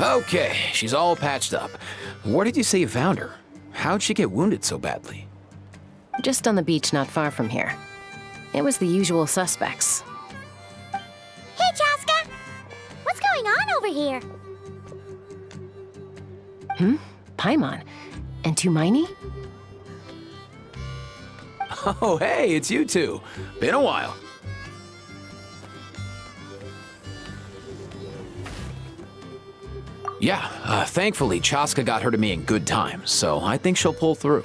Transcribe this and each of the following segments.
Okay, she's all patched up. Where did you say you found her? How'd she get wounded so badly? Just on the beach not far from here. It was the usual suspects. Hey, Chaska! What's going on over here? Paimon. And Tumaini? Oh, hey, it's you two. Been a while. Yeah, thankfully, Chaska got her to me in good time, so I think she'll pull through.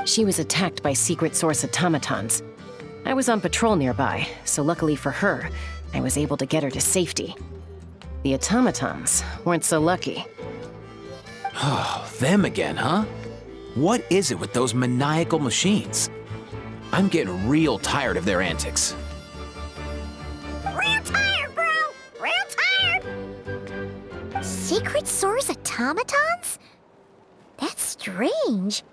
She was attacked by secret source automatons. I was on patrol nearby, so luckily for her, I was able to get her to safety. The automatons weren't so lucky. Oh, them again, huh? What is it with those maniacal machines? I'm getting real tired of their antics. Real tired, bro! Real tired! Secret source automatons? That's strange.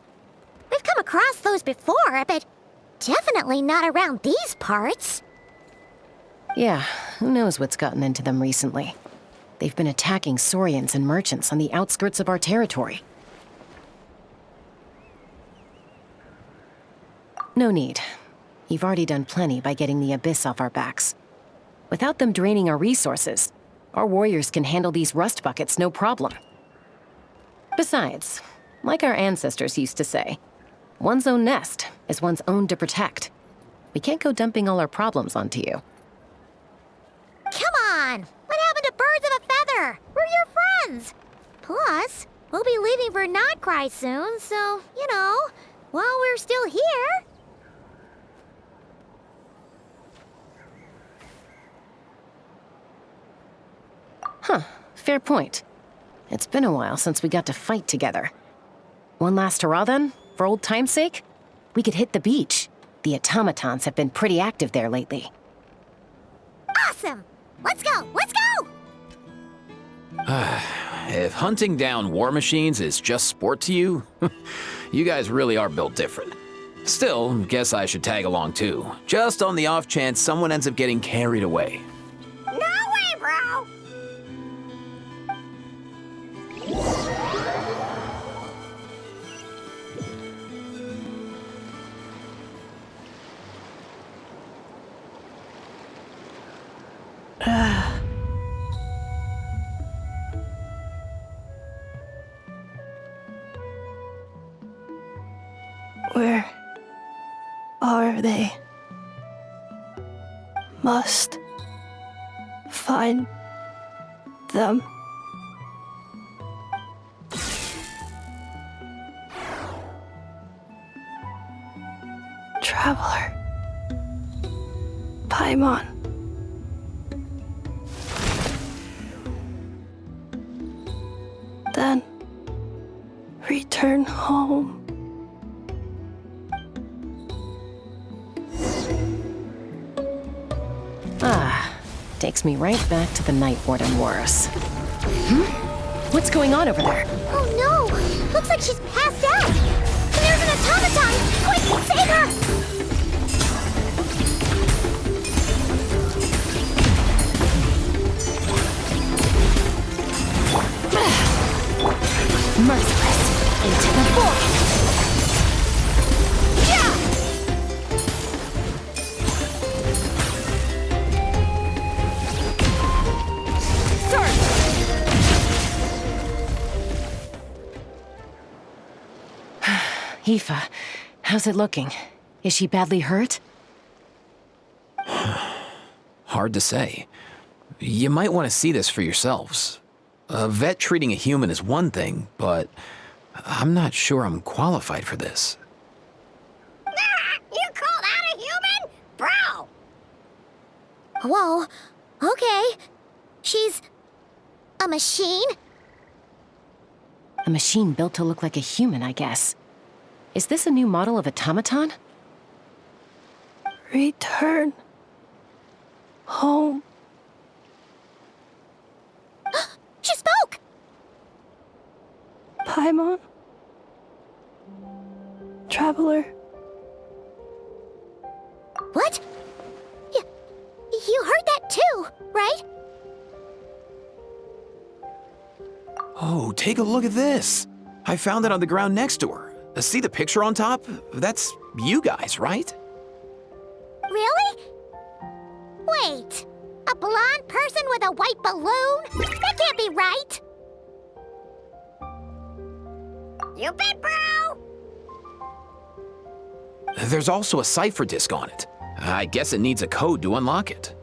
We've come across those before, but definitely not around these parts. Yeah, who knows what's gotten into them recently. They've been attacking Saurians and merchants on the outskirts of our territory. No need. You've already done plenty by getting the Abyss off our backs. Without them draining our resources, our warriors can handle these rust buckets no problem. Besides, like our ancestors used to say, one's own nest is one's own to protect. We can't go dumping all our problems onto you. Come on! What happened to birds of a feather? We're your friends! Plus, we'll be leaving for Notcry soon, so, you know, while we're still here... Huh, fair point. It's been a while since we got to fight together. One last hurrah then, for old time's sake? We could hit the beach. The automatons have been pretty active there lately. Awesome! Let's go! Let's go! If hunting down war machines is just sport to you, you guys really are built different. Still, guess I should tag along too, just on the off chance someone ends up getting carried away. No way, bro! Where are they? Must find them. Traveler. Paimon. Then return home. Takes me right back to the Night Warden Wars. What's going on over there? Oh no! Looks like she's passed out! There's an automaton! Quick, save her! Merciless! Into the void! Aoife, how's it looking? Is she badly hurt? Hard to say. You might want to see this for yourselves. A vet treating a human is one thing, but I'm not sure I'm qualified for this. You call that a human? Bro! Whoa, okay. She's a machine? A machine built to look like a human, I guess. Is this a new model of automaton? Return home. She spoke! Paimon. Traveler. What? You heard that too, right? Oh, take a look at this. I found it on the ground next to her. See the picture on top? That's you guys, right? Really? Wait, a blonde person with a white balloon? That can't be right! You bet, bro! There's also a cipher disk on it. I guess it needs a code to unlock it.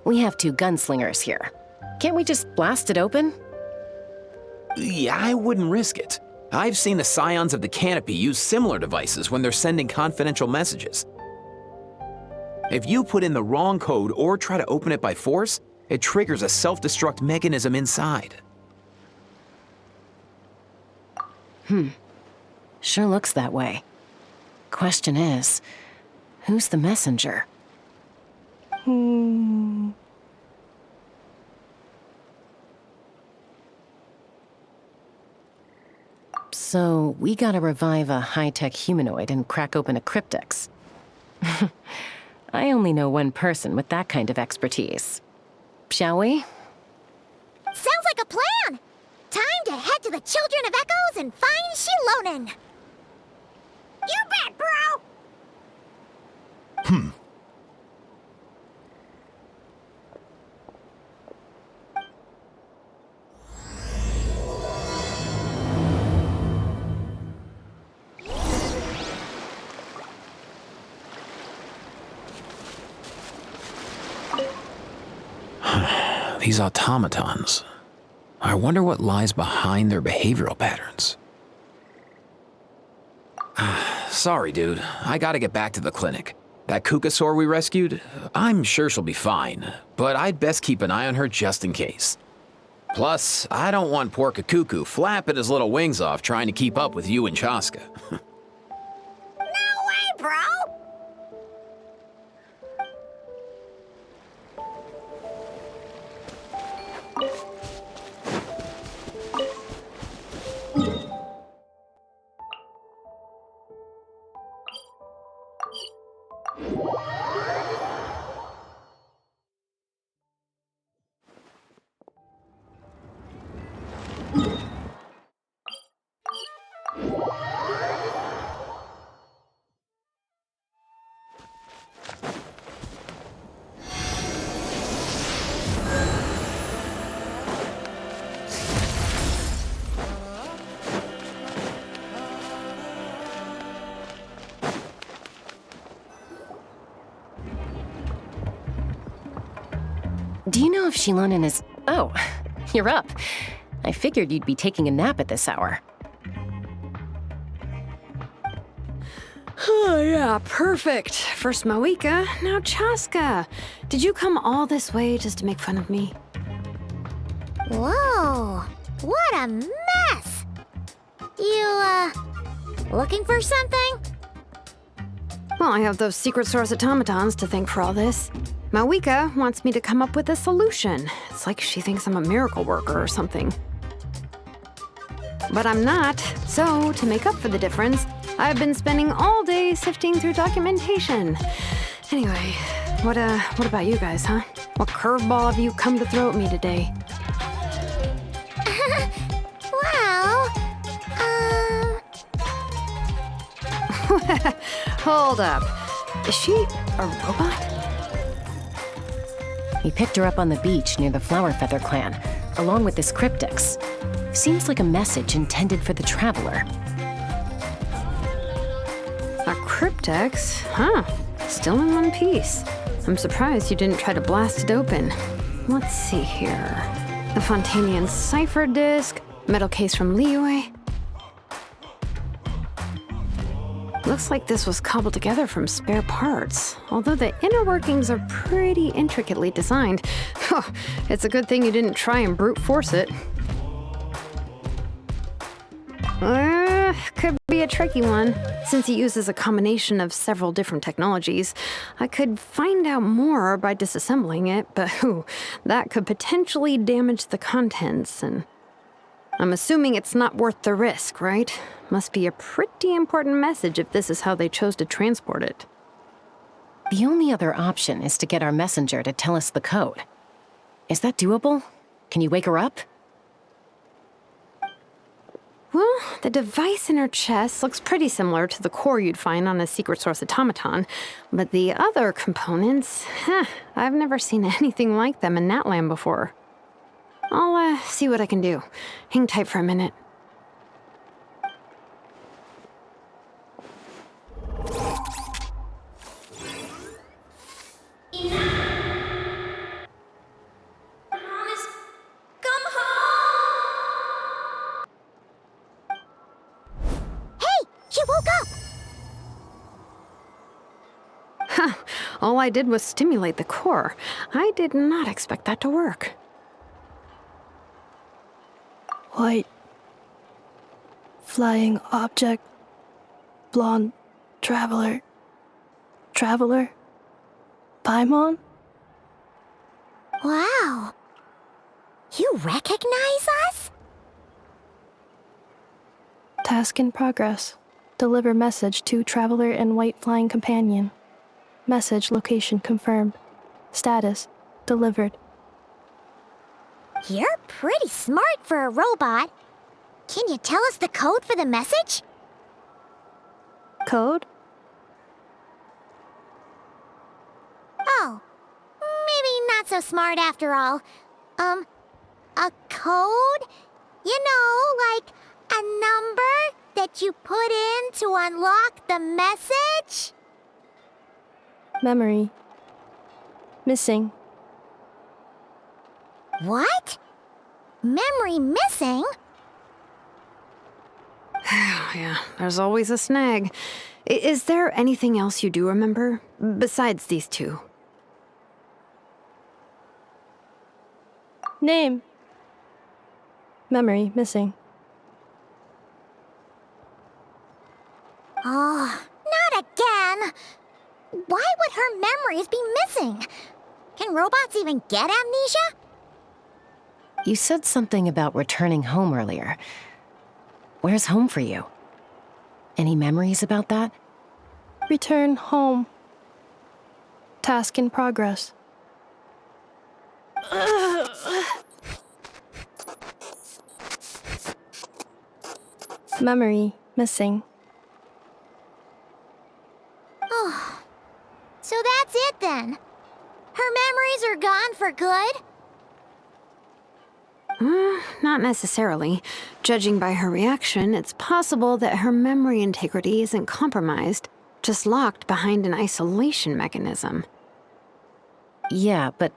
We have 2 gunslingers here. Can't we just blast it open? Yeah, I wouldn't risk it. I've seen the scions of the canopy use similar devices when they're sending confidential messages. If you put in the wrong code or try to open it by force, it triggers a self-destruct mechanism inside. Sure looks that way. Question is, who's the messenger? So, we gotta revive a high-tech humanoid and crack open a cryptex. I only know one person with that kind of expertise. Shall we? Sounds like a plan! Time to head to the Children of Echoes and find Shilonen! You bet, bro! These automatons. I wonder what lies behind their behavioral patterns. Sorry, dude. I gotta get back to the clinic. That Kukasaur we rescued, I'm sure she'll be fine, but I'd best keep an eye on her just in case. Plus, I don't want poor Kakuku flapping his little wings off trying to keep up with you and Chaska. No way, bro! Do you know if Shilonen is... Oh, you're up. I figured you'd be taking a nap at this hour. Oh, yeah, perfect. First Mawika, now Chaska. Did you come all this way just to make fun of me? Whoa, what a mess! You, looking for something? Well, I have those secret source automatons to thank for all this. Mawika wants me to come up with a solution. It's like she thinks I'm a miracle worker or something. But I'm not, so to make up for the difference, I've been spending all day sifting through documentation. Anyway, what about you guys, huh? What curveball have you come to throw at me today? Well, Hold up. Is she a robot? We picked her up on the beach near the Flower Feather clan, along with this cryptex. Seems like a message intended for the traveler. A cryptex? Huh. Still in one piece. I'm surprised you didn't try to blast it open. Let's see here. The Fontanian cipher disk, Metal case from Liyue. Looks like this was cobbled together from spare parts, although the inner workings are pretty intricately designed. It's a good thing you didn't try and brute force it. Could be a tricky one. Since it uses a combination of several different technologies, I could find out more by disassembling it, but that could potentially damage the contents, and I'm assuming it's not worth the risk, right? Must be a pretty important message if this is how they chose to transport it. The only other option is to get our messenger to tell us the code. Is that doable? Can you wake her up? Well, the device in her chest looks pretty similar to the core you'd find on a secret source automaton, but the other components, I've never seen anything like them in Natlan before. I'll see what I can do. Hang tight for a minute. All I did was stimulate the core. I did not expect that to work. White. Flying object. Blonde. Traveler. Traveler? Paimon? Wow. You recognize us? Task in progress. Deliver message to Traveler and White Flying Companion. Message location confirmed. Status delivered. You're pretty smart for a robot. Can you tell us the code for the message? Code? Oh, maybe not so smart after all. A code? You know, like a number that you put in to unlock the message? Memory. Missing. What? Memory missing? Yeah, there's always a snag. Is there anything else you do remember, besides these two? Name. Memory missing. Oh, not again! Why would her memories be missing? Can robots even get amnesia? You said something about returning home earlier. Where's home for you? Any memories about that? Return home. Task in progress. Memory missing. Oh, so that's it then. Her memories are gone for good? Not necessarily. Judging by her reaction, it's possible that her memory integrity isn't compromised, just locked behind an isolation mechanism. Yeah, but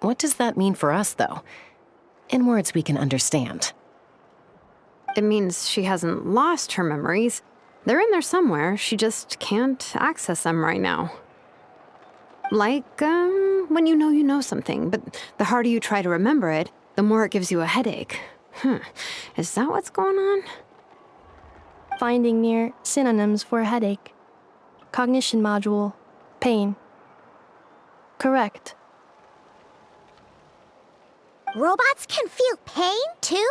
what does that mean for us, though? In words we can understand. It means she hasn't lost her memories. They're in there somewhere, she just can't access them right now. Like, when you know something, but the harder you try to remember it, the more it gives you a headache. Is that what's going on? Finding near synonyms for headache. Cognition module. Pain. Correct. Robots can feel pain, too?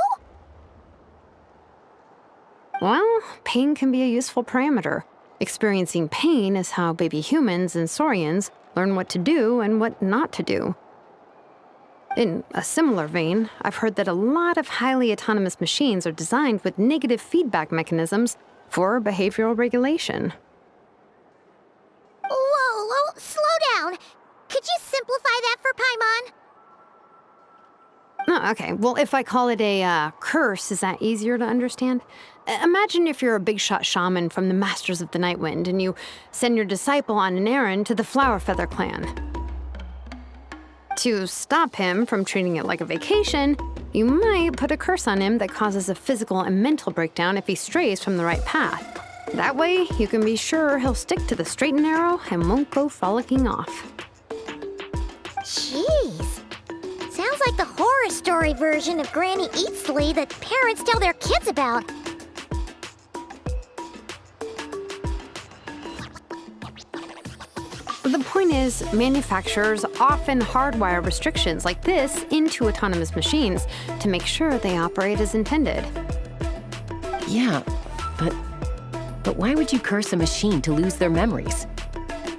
Well, pain can be a useful parameter. Experiencing pain is how baby humans and saurians learn what to do and what not to do. In a similar vein, I've heard that a lot of highly autonomous machines are designed with negative feedback mechanisms for behavioral regulation. Whoa, slow down. Could you simplify that for Paimon? Oh, okay, well, if I call it a curse, is that easier to understand? Imagine if you're a big shot shaman from the Masters of the Night Wind and you send your disciple on an errand to the Flower Feather clan. To stop him from treating it like a vacation, You might put a curse on him that causes a physical and mental breakdown if he strays from the right path. That way, you can be sure he'll stick to the straight and narrow and won't go frolicking off. Jeez. Sounds like the horror story version of Granny Eatsley that parents tell their kids about. The point is, manufacturers often hardwire restrictions like this into autonomous machines to make sure they operate as intended. Yeah, but why would you curse a machine to lose their memories?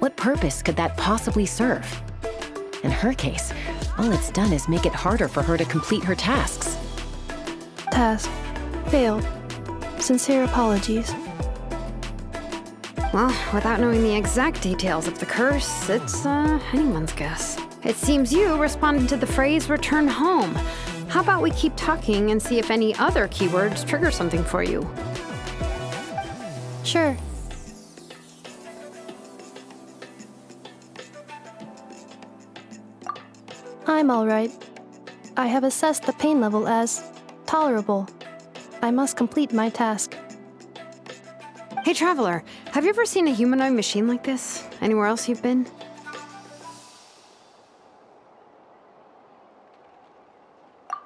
What purpose could that possibly serve? In her case, all it's done is make it harder for her to complete her tasks. Task. Failed. Sincere apologies. Well, without knowing the exact details of the curse, it's anyone's guess. It seems you responded to the phrase return home. How about we keep talking and see if any other keywords trigger something for you? Sure. I'm all right. I have assessed the pain level as tolerable. I must complete my task. Hey, Traveler, have you ever seen a humanoid machine like this? Anywhere else you've been?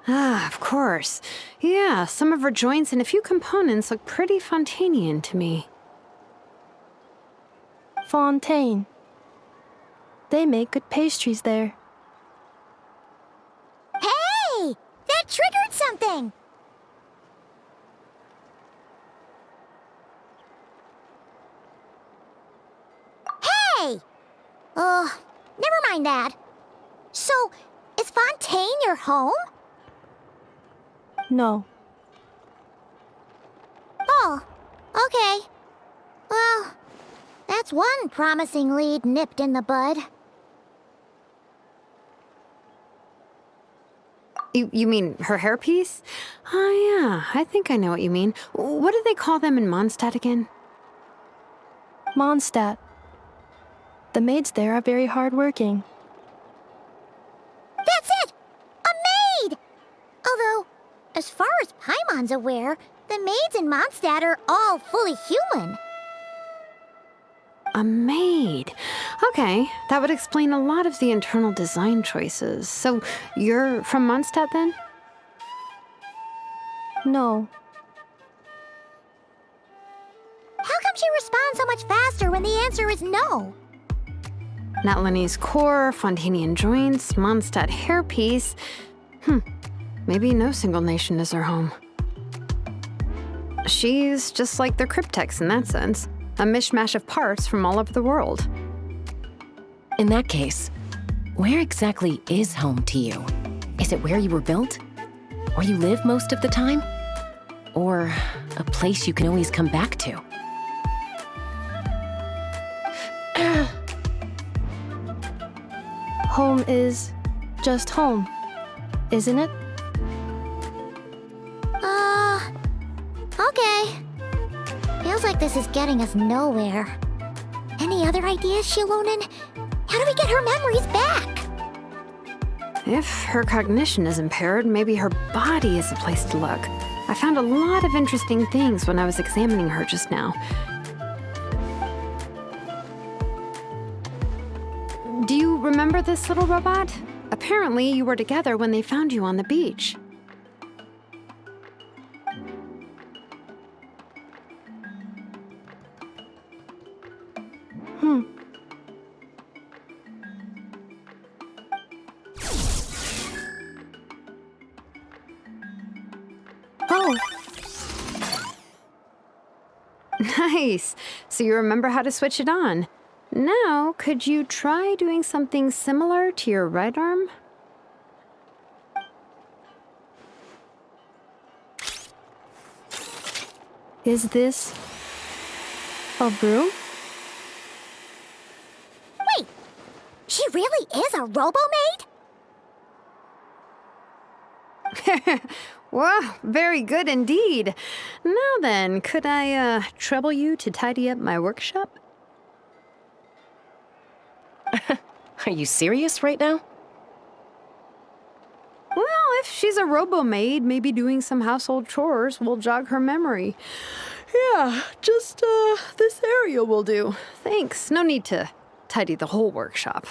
Ah, of course. Yeah, some of her joints and a few components look pretty Fontanian to me. Fontaine. They make good pastries there. Hey! That triggered something! Hey! Never mind that. So, is Fontaine your home? No. Oh, okay. Well, that's one promising lead nipped in the bud. You mean her hairpiece? Oh, yeah, I think I know what you mean. What do they call them in Mondstadt again? Mondstadt. The maids there are very hardworking. That's it! A maid! Although, as far as Paimon's aware, the maids in Mondstadt are all fully human. A maid. Okay, that would explain a lot of the internal design choices. So, you're from Mondstadt then? No. How come she responds so much faster when the answer is no? Natlanese core, Fontanian joints, Mondstadt hairpiece. Maybe no single nation is her home. She's just like the Cryptex in that sense. A mishmash of parts from all over the world. In that case, where exactly is home to you? Is it where you were built? Where you live most of the time? Or a place you can always come back to? Home is just home, isn't it? Okay. Feels like this is getting us nowhere. Any other ideas, Shilonen? How do we get her memories back? If her cognition is impaired, maybe her body is a place to look. I found a lot of interesting things when I was examining her just now. Do you remember this little robot? Apparently, you were together when they found you on the beach. Oh, Nice. So you remember how to switch it on. Now, could you try doing something similar to your right arm? is this a broom? Wait, she really is a robo-maid? Wow, very good indeed. Now then, could I trouble you to tidy up my workshop? Are you serious right now? Well, if she's a robo-maid, maybe doing some household chores will jog her memory. Yeah, just, this area will do. Thanks. No need to tidy the whole workshop.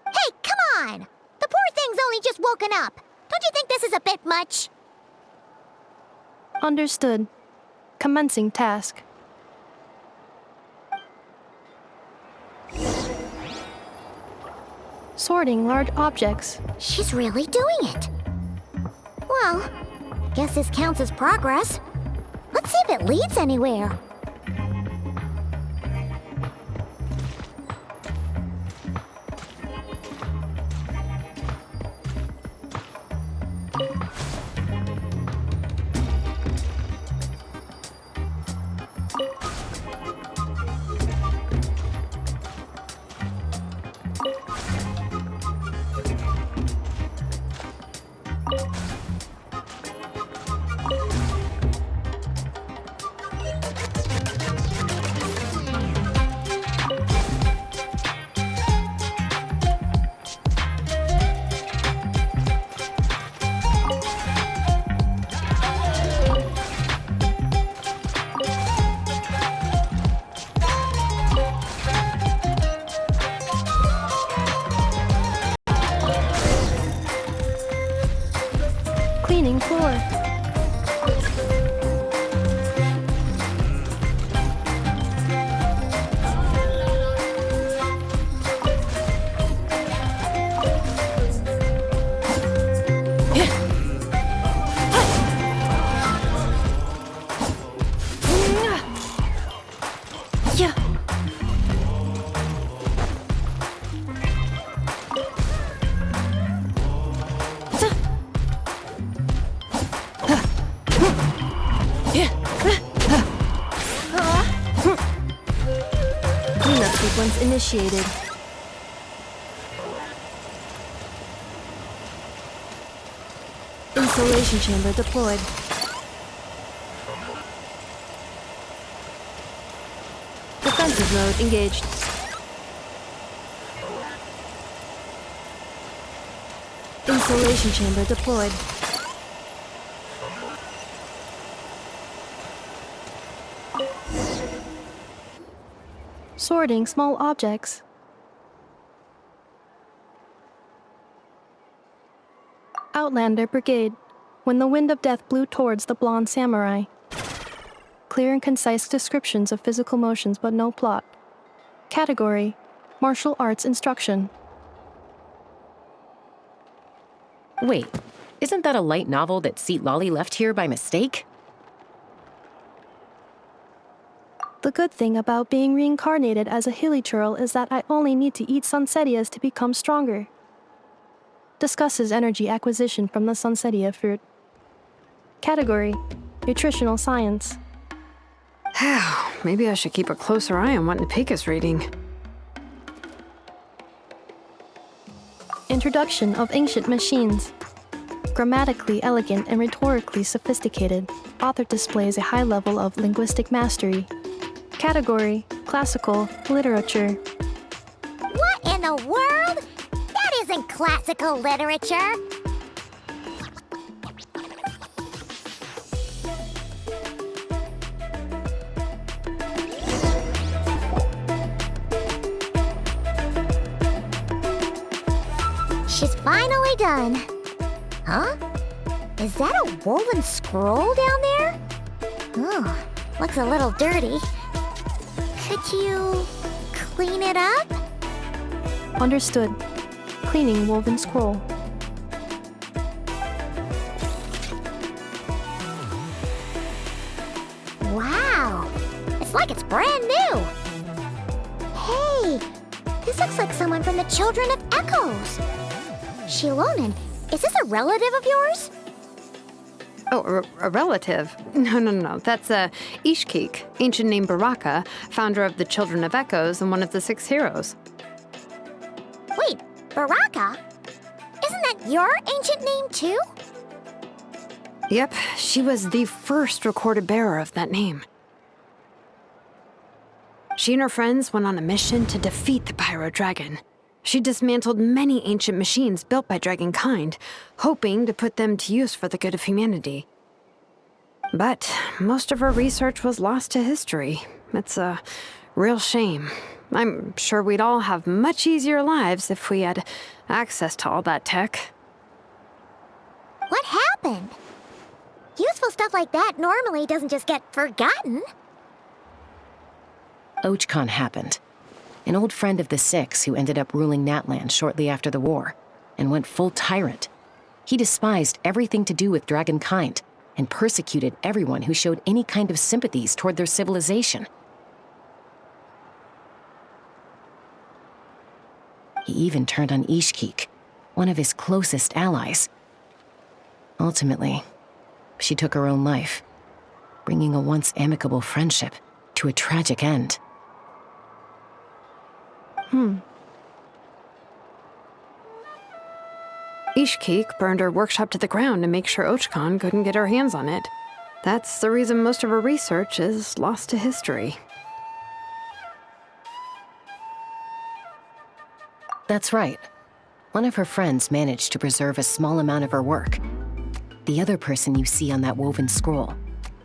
Hey, come on! The poor thing's only just woken up. Don't you think this is a bit much? Understood. Commencing task. Sorting large objects. She's really doing it. Well, guess this counts as progress. Let's see if it leads anywhere. Cleaning floor. Cleanup sequence initiated. Installation chamber deployed. Defensive mode engaged. Installation chamber deployed. Sorting small objects. Outlander Brigade. When the wind of death blew towards the blonde samurai. Clear and concise descriptions of physical motions but no plot. Category: Martial Arts Instruction. Wait, isn't that a light novel that Seat Lolly left here by mistake? The good thing about being reincarnated as a hilly churl is that I only need to eat sunsettias to become stronger. Discusses energy acquisition from the sunsettia fruit. Category: Nutritional Science. Maybe I should keep a closer eye on what Napika's reading. Introduction of Ancient Machines. Grammatically elegant and rhetorically sophisticated, author displays a high level of linguistic mastery. Category: Classical Literature. What in the world? That isn't classical literature. She's finally done. Huh? Is that a woven scroll down there? Oh, looks a little dirty. Could you clean it up? Understood. Cleaning woven scroll. Wow, it's like it's brand new. Hey, this looks like someone from the Children of Echoes. Shilonen, is this a relative of yours? Oh, a relative? No. That's Ishkik, ancient name Baraka, founder of the Children of Echoes and one of the 6 heroes. Wait, Baraka? Isn't that your ancient name too? Yep, she was the first recorded bearer of that name. She and her friends went on a mission to defeat the Pyro Dragon. She dismantled many ancient machines built by dragonkind, hoping to put them to use for the good of humanity. But most of her research was lost to history. It's a real shame. I'm sure we'd all have much easier lives if we had access to all that tech. What happened? Useful stuff like that normally doesn't just get forgotten. Ochkon happened. An old friend of the Six who ended up ruling Natland shortly after the war, and went full tyrant. He despised everything to do with dragonkind, and persecuted everyone who showed any kind of sympathies toward their civilization. He even turned on Ishkik, one of his closest allies. Ultimately, she took her own life, bringing a once amicable friendship to a tragic end. Ishkik burned her workshop to the ground to make sure Ochkon couldn't get her hands on it. That's the reason most of her research is lost to history. That's right. One of her friends managed to preserve a small amount of her work. The other person you see on that woven scroll,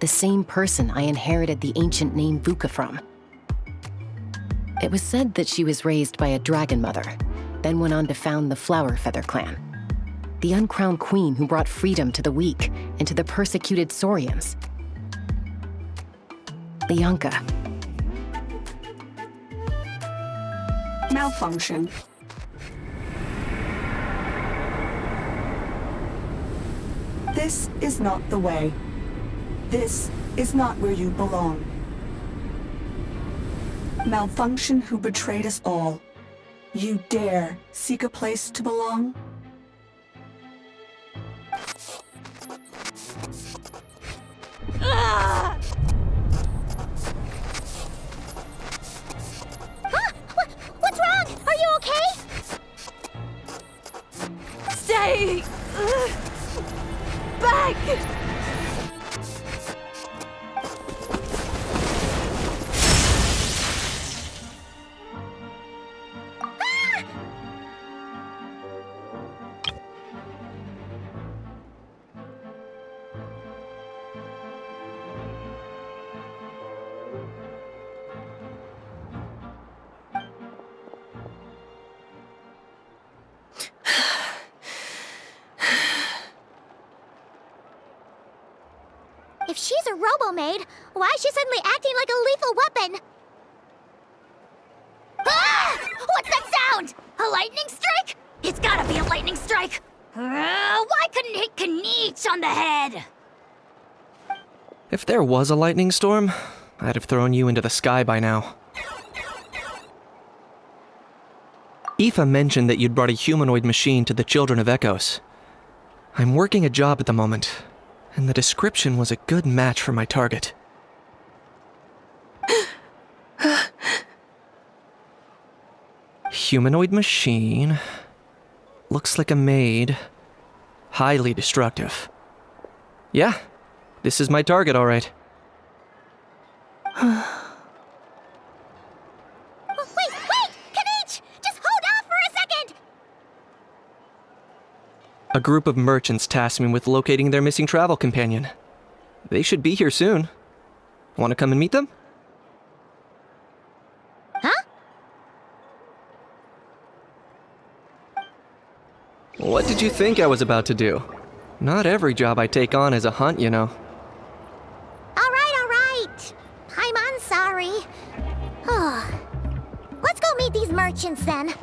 the same person I inherited the ancient name Vuka from. It was said that she was raised by a dragon mother, then went on to found the Flower Feather clan, the uncrowned queen who brought freedom to the weak and to the persecuted Saurians. Lianka. Malfunction. This is not the way. This is not where you belong. Malfunction who betrayed us all. You dare seek a place to belong? What's wrong? Are you okay? Stay back! If she's a robo-maid, why is she suddenly acting like a lethal weapon? Ah! What's that sound? A lightning strike? It's gotta be a lightning strike! Why couldn't it hit Kniech on the head? If there was a lightning storm, I'd have thrown you into the sky by now. Aoife mentioned that you'd brought a humanoid machine to the Children of Echoes. I'm working a job at the moment, and the description was a good match for my target. Humanoid machine. Looks like a maid. Highly destructive. Yeah, this is my target, all right. Wait! Kniech! Just hold off for a second! A group of merchants tasked me with locating their missing travel companion. They should be here soon. Want to come and meet them? Huh? What did you think I was about to do? Not every job I take on is a hunt, you know. All right. I'm sorry. Let's go meet these merchants then.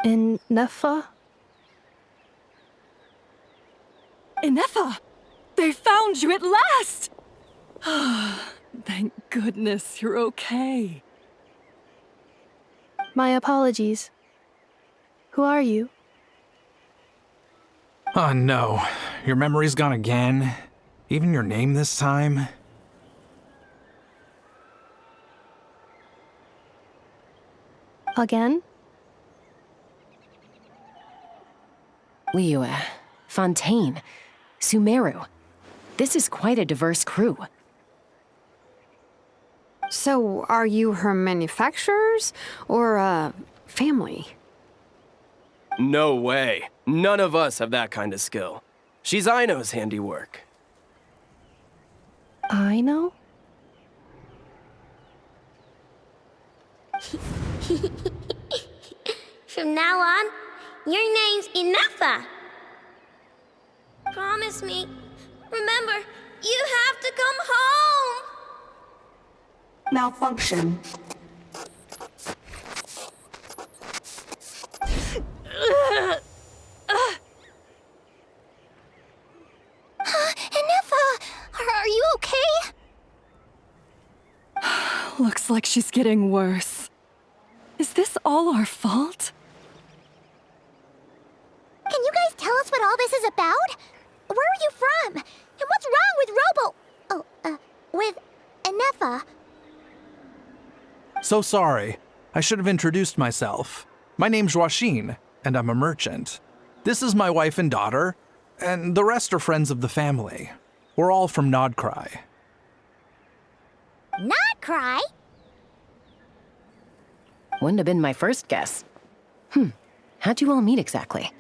Nefa? Inefa! They found you at last! Thank goodness you're okay. My apologies. Who are you? Oh no, your memory's gone again? Even your name this time? Again? Liyue, Fontaine, Sumeru. This is quite a diverse crew. So, are you her manufacturers or family? No way. None of us have that kind of skill. She's Aino's handiwork. I know? From now on, your name's Inefa. Promise me. Remember, you have to come home. Malfunction. Inefa, are you okay? Looks like she's getting worse. Is this all our fault? Can you guys tell us what all this is about? Where are you from? And what's wrong with with Inefa? So sorry. I should have introduced myself. My name's Joachine, and I'm a merchant. This is my wife and daughter, and the rest are friends of the family. We're all from Nodcry. Not cry? Wouldn't have been my first guess. How'd you all meet exactly?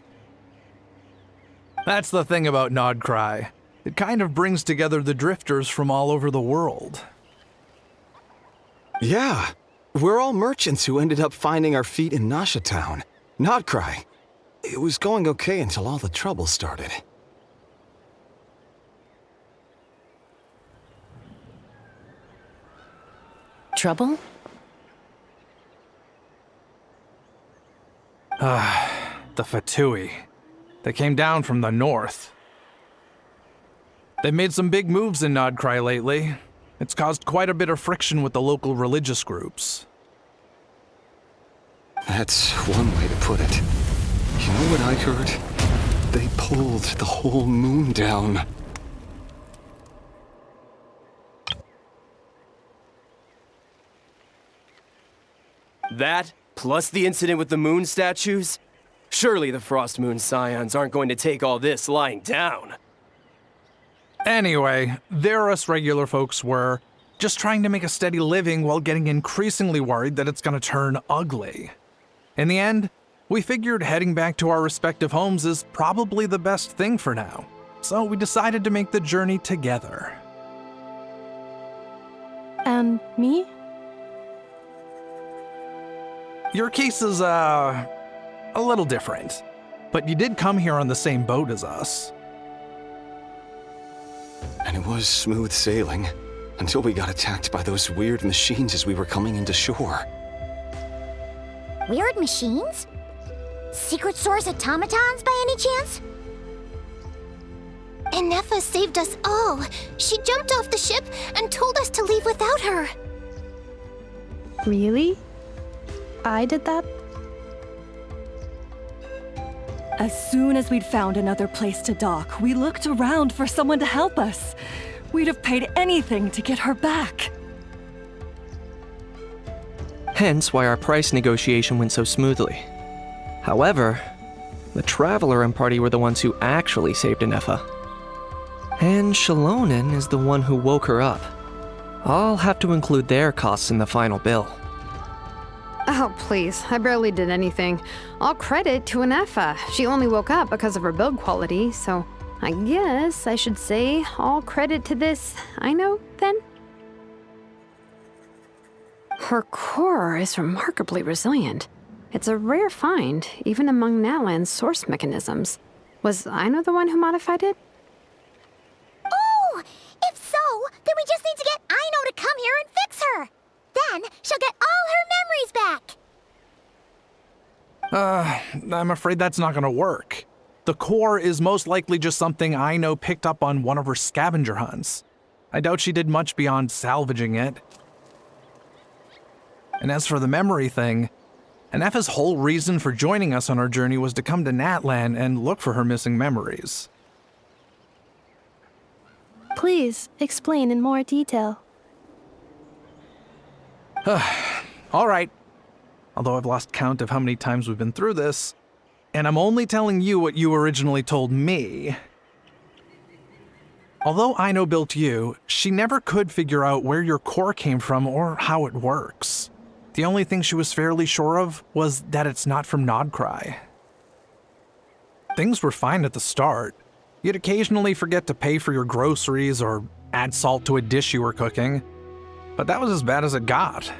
That's the thing about Nodcry. It kind of brings together the drifters from all over the world. Yeah, we're all merchants who ended up finding our feet in Nasha Town. Nodcry. It was going okay until all the trouble started. Trouble? The Fatui. They came down from the north. They made some big moves in Nodcry lately. It's caused quite a bit of friction with the local religious groups. That's one way to put it. You know what I heard? They pulled the whole moon down. That, plus the incident with the moon statues? Surely the Frost Moon Scions aren't going to take all this lying down. Anyway, there us regular folks were, just trying to make a steady living while getting increasingly worried that it's gonna turn ugly. In the end, we figured heading back to our respective homes is probably the best thing for now. So we decided to make the journey together. And me? Your case is, a little different. But you did come here on the same boat as us. And it was smooth sailing, until we got attacked by those weird machines as we were coming into shore. Weird machines? Secret Source automatons by any chance? Inefa saved us all. She jumped off the ship and told us to leave without her. Really? I did that? As soon as we'd found another place to dock, we looked around for someone to help us. We'd have paid anything to get her back. Hence why our price negotiation went so smoothly. However, the Traveler and party were the ones who actually saved Inefa. And Shalonen is the one who woke her up. I'll have to include their costs in the final bill. Oh, please. I barely did anything. All credit to Inefa. She only woke up because of her build quality, so I guess I should say all credit to this Aino, then? Her core is remarkably resilient. It's a rare find, even among Nalan's source mechanisms. Was Aino the one who modified it? Oh! If so, then we just need to get Aino to come here and fix her. Then she'll get all her memories back. I'm afraid that's not gonna work. The core is most likely just something I know picked up on one of her scavenger hunts. I doubt she did much beyond salvaging it. And as for the memory thing, Anefa's whole reason for joining us on our journey was to come to Natlan and look for her missing memories. Please explain in more detail. All right. Although I've lost count of how many times we've been through this, and I'm only telling you what you originally told me. Although Aino built you, she never could figure out where your core came from or how it works. The only thing she was fairly sure of was that it's not from Nodcry. Things were fine at the start. You'd occasionally forget to pay for your groceries or add salt to a dish you were cooking, but that was as bad as it got.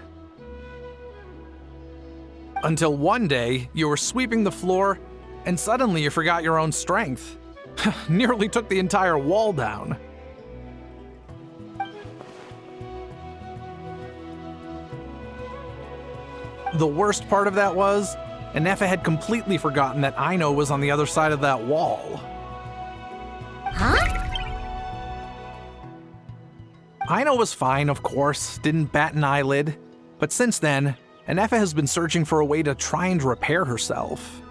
Until one day, you were sweeping the floor, and suddenly you forgot your own strength. Nearly took the entire wall down. The worst part of that was, Anefa had completely forgotten that Aino was on the other side of that wall. Huh? Aino was fine, of course, didn't bat an eyelid, but since then, Anefa has been searching for a way to try and repair herself.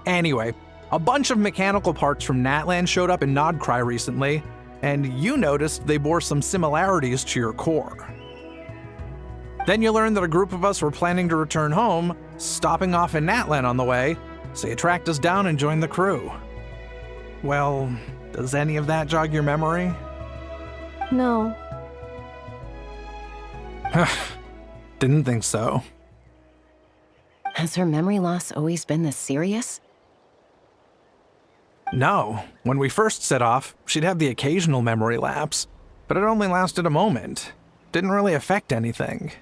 Anyway, a bunch of mechanical parts from Natlan showed up in Nodcry recently, and you noticed they bore some similarities to your core. Then you learned that a group of us were planning to return home, stopping off in Natlan on the way, so you tracked us down and joined the crew. Well, does any of that jog your memory? No. Didn't think so. Has her memory loss always been this serious? No. When we first set off, she'd have the occasional memory lapse, but it only lasted a moment. Didn't really affect anything.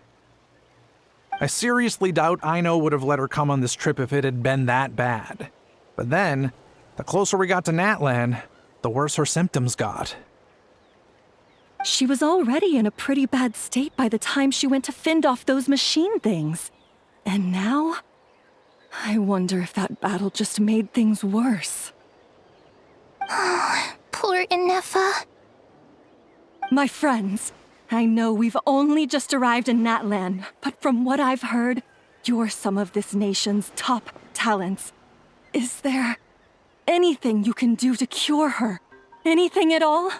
I seriously doubt Aino would have let her come on this trip if it had been that bad. But then, the closer we got to Natlan, the worse her symptoms got. She was already in a pretty bad state by the time she went to fend off those machine things. And now? I wonder if that battle just made things worse. Poor Anefa. My friends, I know we've only just arrived in Natlan, but from what I've heard, you're some of this nation's top talents. Is there anything you can do to cure her? Anything at all?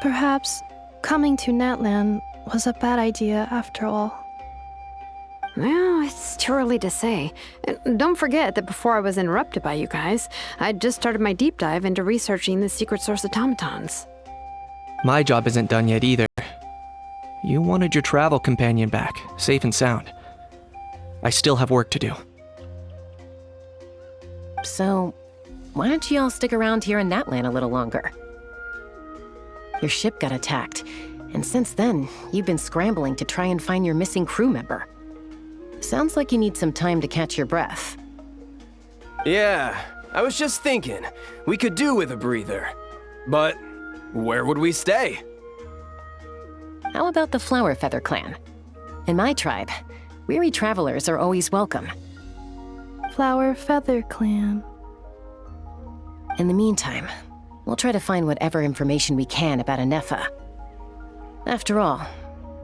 Perhaps coming to Natlan was a bad idea after all. Well, it's too early to say. And don't forget that before I was interrupted by you guys, I'd just started my deep dive into researching the secret source automatons. My job isn't done yet either. You wanted your travel companion back, safe and sound. I still have work to do. So, why don't you all stick around here in Natlan a little longer? Your ship got attacked, and since then, you've been scrambling to try and find your missing crew member. Sounds like you need some time to catch your breath. Yeah, I was just thinking, we could do with a breather. But where would we stay? How about the Flower Feather clan? In my tribe, weary travelers are always welcome. Flower Feather Clan. In the meantime, we'll try to find whatever information we can about Anefa. After all,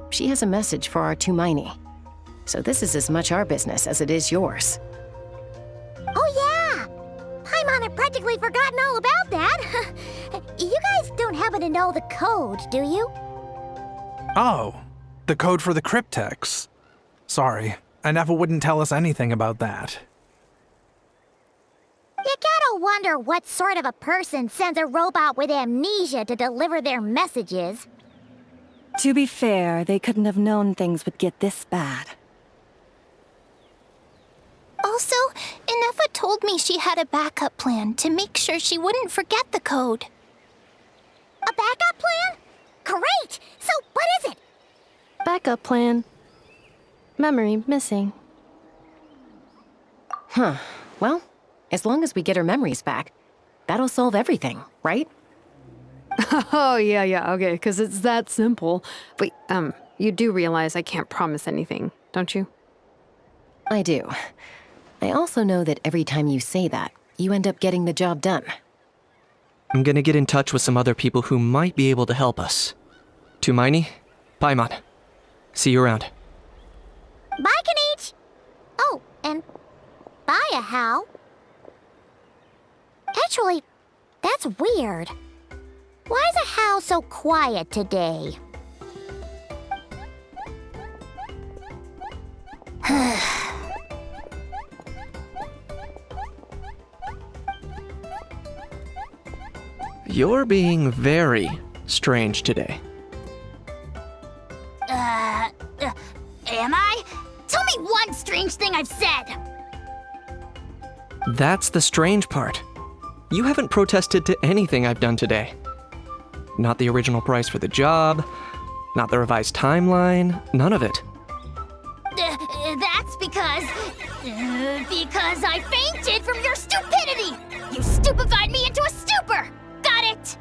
she has a message for our Tumaini. So this is as much our business as it is yours. Oh yeah! Paimon had practically forgotten all about that. You guys don't happen to know the code, do you? Oh, the code for the cryptex. Sorry, Anefa wouldn't tell us anything about that. You gotta wonder what sort of a person sends a robot with amnesia to deliver their messages. To be fair, they couldn't have known things would get this bad. Also, Anefa told me she had a backup plan to make sure she wouldn't forget the code. A backup plan? Great! So what is it? Backup plan. Memory missing. Huh. Well, as long as we get her memories back, that'll solve everything, right? Oh, yeah, okay, because it's that simple. Wait, you do realize I can't promise anything, don't you? I do. I also know that every time you say that, you end up getting the job done. I'm gonna get in touch with some other people who might be able to help us. Tumaini, Paimon. See you around. Bye, Kanich! Oh, and bye, Ahau. Actually, that's weird. Why is Ahau so quiet today? You're being very strange today. Am I? Tell me one strange thing I've said! That's the strange part. You haven't protested to anything I've done today. Not the original price for the job, not the revised timeline, none of it. That's because I fainted from your stupidity! You stupefied me into a stupor! Got it?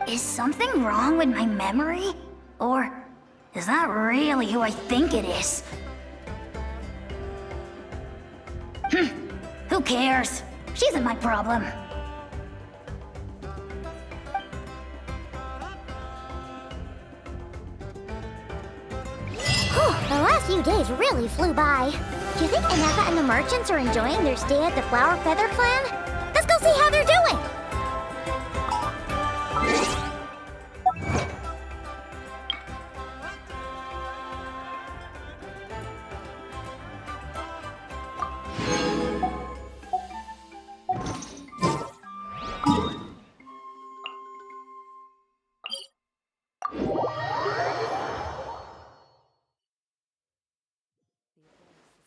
Is something wrong with my memory? Or is that really who I think it is? Who cares? She isn't my problem. The last few days really flew by. Do you think Aneka and the merchants are enjoying their stay at the Flower Feather Clan? Let's go see how they're doing!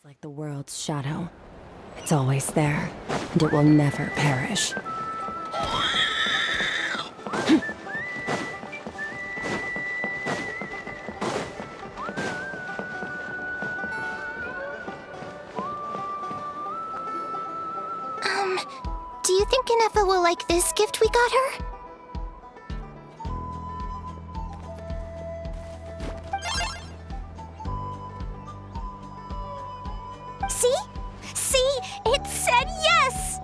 Like the world's shadow. It's always there, and it will never perish. Do you think Aneka will like this gift we got her? See? It said yes!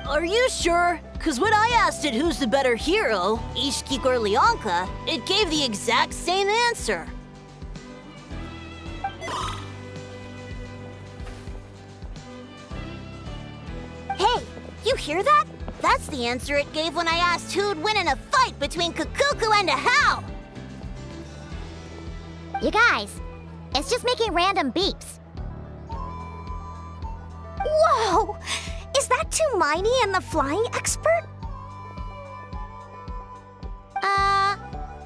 Are you sure? Because when I asked it who's the better hero, Ishkik or Leonka, it gave the exact same answer. Hey, you hear that? That's the answer it gave when I asked who'd win in a fight between Kukuku and Ahau! You guys, it's just making random beeps. Whoa! Is that Tumaini and the flying expert?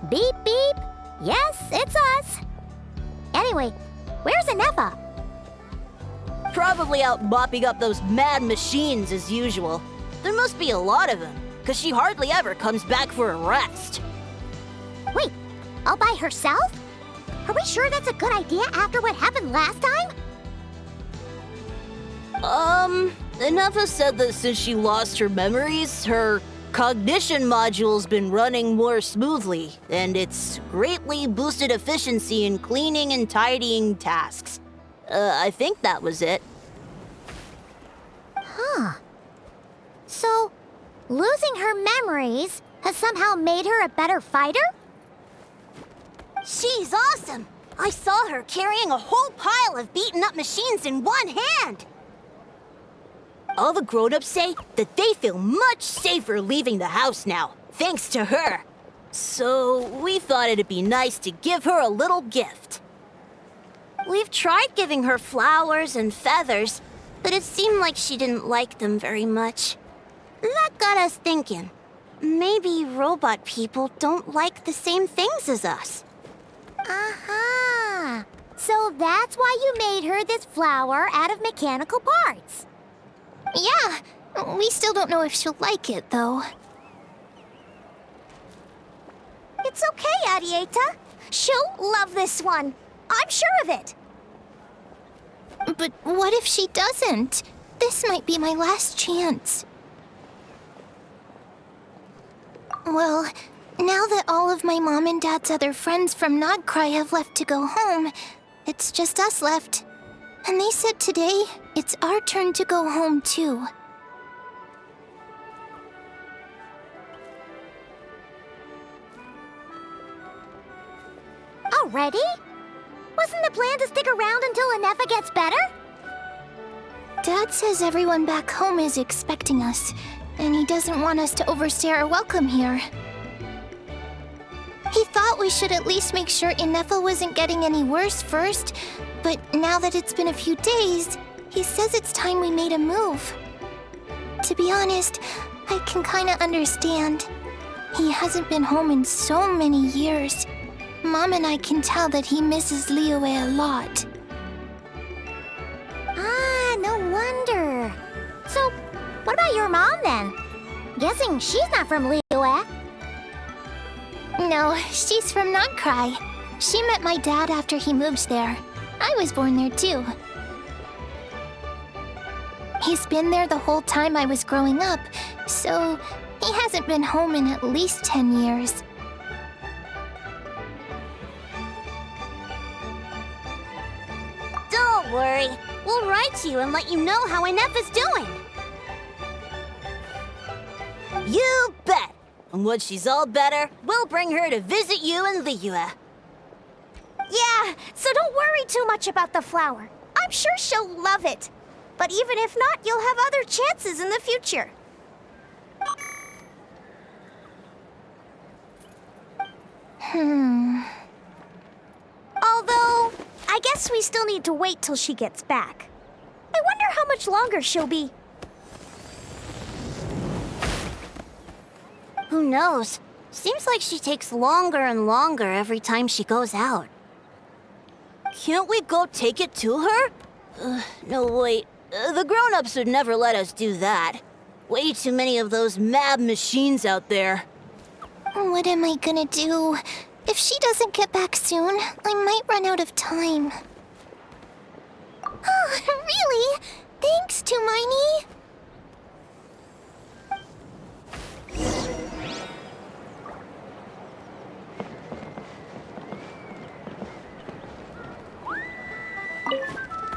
Beep beep. Yes, it's us. Anyway, where's Aneka? Probably out mopping up those mad machines as usual. There must be a lot of them, because she hardly ever comes back for a rest. Wait, all by herself? Are we sure that's a good idea after what happened last time? Aneka said that since she lost her memories, her cognition module's been running more smoothly, and it's greatly boosted efficiency in cleaning and tidying tasks. I think that was it. Huh. So, losing her memories has somehow made her a better fighter? She's awesome! I saw her carrying a whole pile of beaten-up machines in one hand! All the grown-ups say that they feel much safer leaving the house now, thanks to her. So, we thought it'd be nice to give her a little gift. We've tried giving her flowers and feathers, but it seemed like she didn't like them very much. That got us thinking. Maybe robot people don't like the same things as us. Aha! So that's why you made her this flower out of mechanical parts. Yeah, we still don't know if she'll like it, though. It's okay, Arieta. She'll love this one. I'm sure of it. But what if she doesn't? This might be my last chance. Well, now that all of my mom and dad's other friends from Nodcry have left to go home, it's just us left. And they said today, it's our turn to go home too. Already? Wasn't the plan to stick around until Inefa gets better? Dad says everyone back home is expecting us, and he doesn't want us to overstay our welcome here. He thought we should at least make sure Inefa wasn't getting any worse first, but now that it's been a few days, he says it's time we made a move. To be honest, I can kinda understand. He hasn't been home in so many years. Mom and I can tell that he misses Liyue a lot. Ah, no wonder. So, what about your mom then? Guessing she's not from Liyue. No, she's from Nodcry. She met my dad after he moved there. I was born there too. He's been there the whole time I was growing up, so he hasn't been home in at least 10 years. Don't worry. We'll write to you and let you know how Inefa's doing. You bet! And once she's all better, we'll bring her to visit you in Liyue. Yeah, so don't worry too much about the flower. I'm sure she'll love it. But even if not, you'll have other chances in the future. Although, I guess we still need to wait till she gets back. I wonder how much longer she'll be. Who knows? Seems like she takes longer and longer every time she goes out. Can't we go take it to her? No, wait. The grown-ups would never let us do that. Way too many of those mad machines out there. What am I gonna do? If she doesn't get back soon, I might run out of time. Oh, really? Thanks, Tumaini.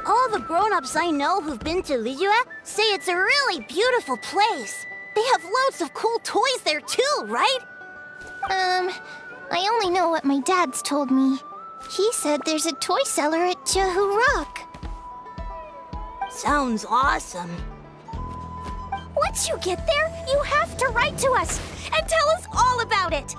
All the grown-ups I know who've been to Liyue say it's a really beautiful place. They have loads of cool toys there too, right? I only know what my dad's told me. He said there's a toy seller at Jehu Rock. Sounds awesome. Once you get there, you have to write to us and tell us all about it.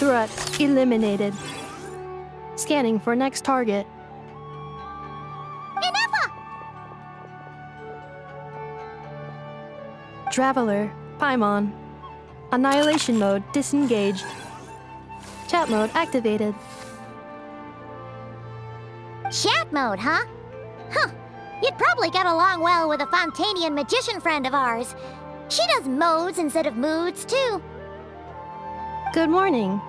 Threat eliminated. Scanning for next target. Inefa! Traveler, Paimon. Annihilation mode disengaged. Chat mode activated. Chat mode, huh? Huh. You'd probably get along well with a Fontanian magician friend of ours. She does modes instead of moods, too. Good morning.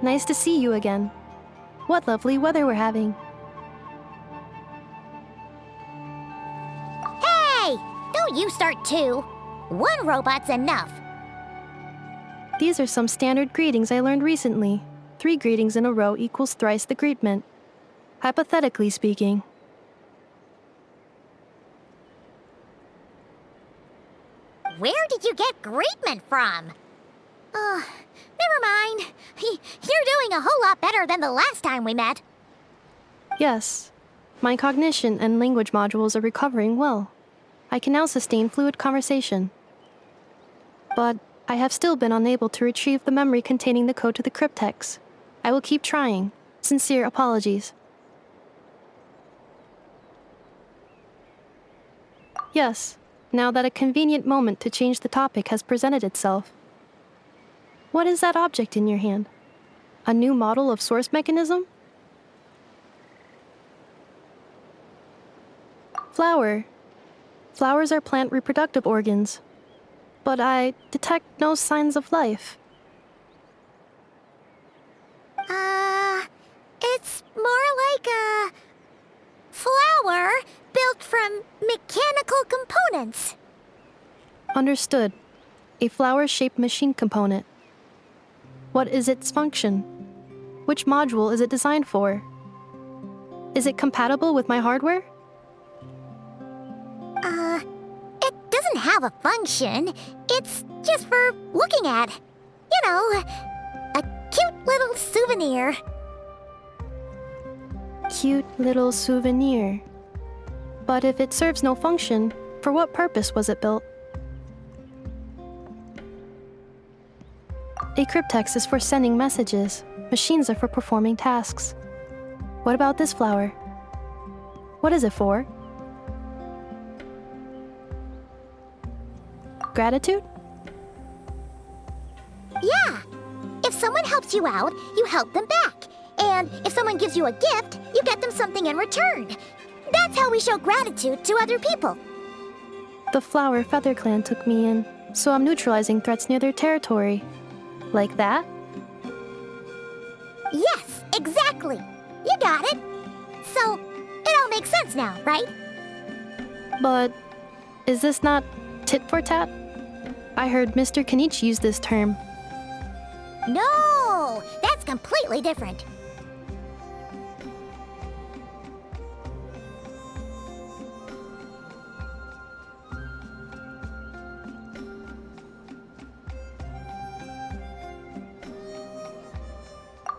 Nice to see you again. What lovely weather we're having. Hey! Don't you start too. One robot's enough. These are some standard greetings I learned recently. 3 greetings in a row equals thrice the greetment. Hypothetically speaking. Where did you get greetment from? Never mind. You're doing a whole lot better than the last time we met. Yes. My cognition and language modules are recovering well. I can now sustain fluid conversation. But I have still been unable to retrieve the memory containing the code to the cryptex. I will keep trying. Sincere apologies. Yes, now that a convenient moment to change the topic has presented itself. What is that object in your hand? A new model of source mechanism? Flower. Flowers are plant reproductive organs. But I detect no signs of life. It's more like a flower built from mechanical components. Understood. A flower-shaped machine component. What is its function? Which module is it designed for? Is it compatible with my hardware? It doesn't have a function. It's just for looking at. You know, a cute little souvenir. Cute little souvenir. But if it serves no function, for what purpose was it built? A cryptex is for sending messages. Machines are for performing tasks. What about this flower? What is it for? Gratitude? Yeah. If someone helps you out, you help them back. And if someone gives you a gift, you get them something in return. That's how we show gratitude to other people. The Flower Feather Clan took me in, so I'm neutralizing threats near their territory. Like that? Yes, exactly. You got it. So, it all makes sense now, right? But is this not tit for tat? I heard Mr. Kenichi use this term. No, that's completely different.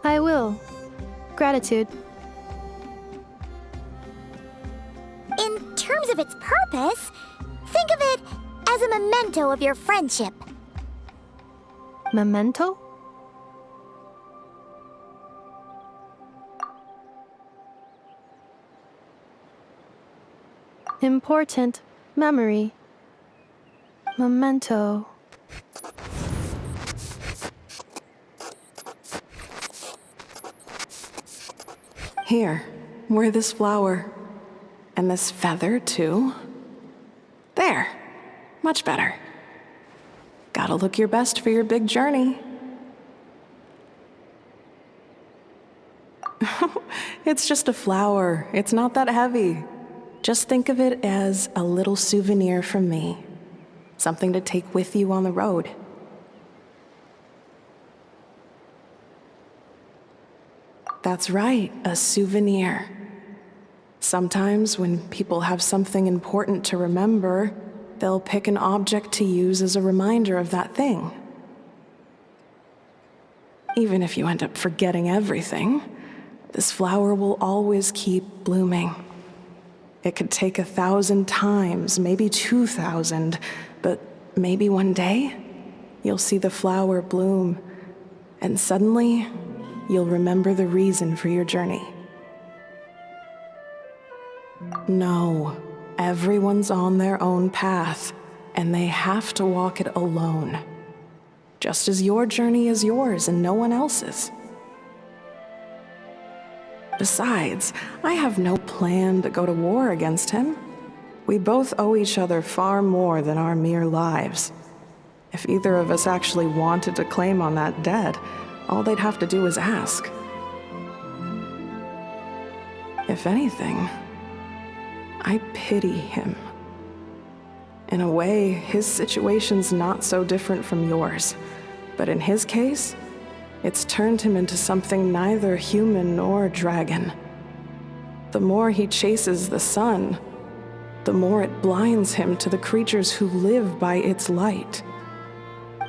I will. Gratitude. In terms of its purpose, think of it as a memento of your friendship. Memento? Important memory. Memento. Here, wear this flower. And this feather, too. There. Much better. Gotta look your best for your big journey. It's just a flower. It's not that heavy. Just think of it as a little souvenir from me. Something to take with you on the road. That's right, a souvenir. Sometimes when people have something important to remember, they'll pick an object to use as a reminder of that thing. Even if you end up forgetting everything, this flower will always keep blooming. It could take 1,000 times, maybe 2,000, but maybe one day, you'll see the flower bloom, and suddenly, you'll remember the reason for your journey. No, everyone's on their own path, and they have to walk it alone. Just as your journey is yours and no one else's. Besides, I have no plan to go to war against him. We both owe each other far more than our mere lives. If either of us actually wanted to claim on that debt, all they'd have to do is ask. If anything, I pity him. In a way, his situation's not so different from yours. But in his case, it's turned him into something neither human nor dragon. The more he chases the sun, the more it blinds him to the creatures who live by its light.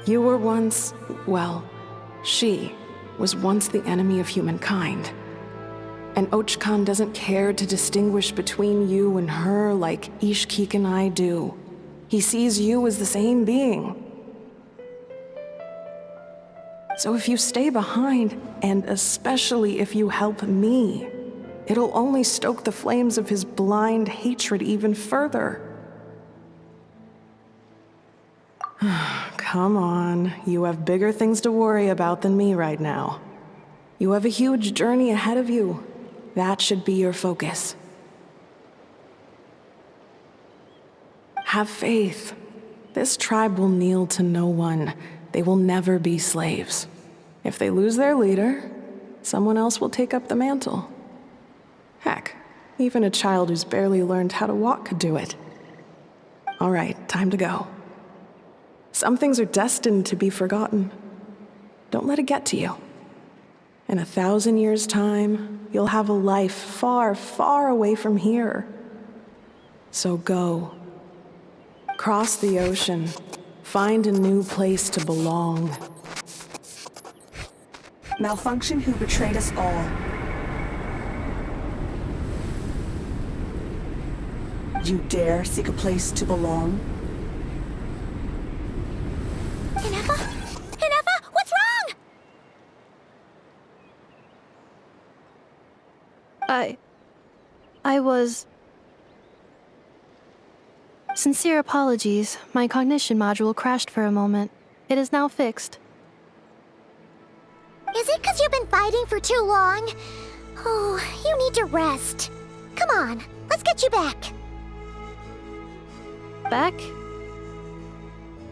You were once, well, she was once the enemy of humankind. And Ochkan doesn't care to distinguish between you and her like Ishkik and I do. He sees you as the same being. So if you stay behind, and especially if you help me, it'll only stoke the flames of his blind hatred even further. Come on, you have bigger things to worry about than me right now. You have a huge journey ahead of you. That should be your focus. Have faith. This tribe will kneel to no one. They will never be slaves. If they lose their leader, someone else will take up the mantle. Heck, even a child who's barely learned how to walk could do it. All right, time to go. Some things are destined to be forgotten. Don't let it get to you. In 1,000 years' time, you'll have a life far, far away from here. So go. Cross the ocean. Find a new place to belong. Malfunction who betrayed us all. You dare seek a place to belong? Ineffa? Ineffa, what's wrong? I was... Sincere apologies. My cognition module crashed for a moment. It is now fixed. Is it because you've been fighting for too long? Oh, you need to rest. Come on, let's get you back. Back?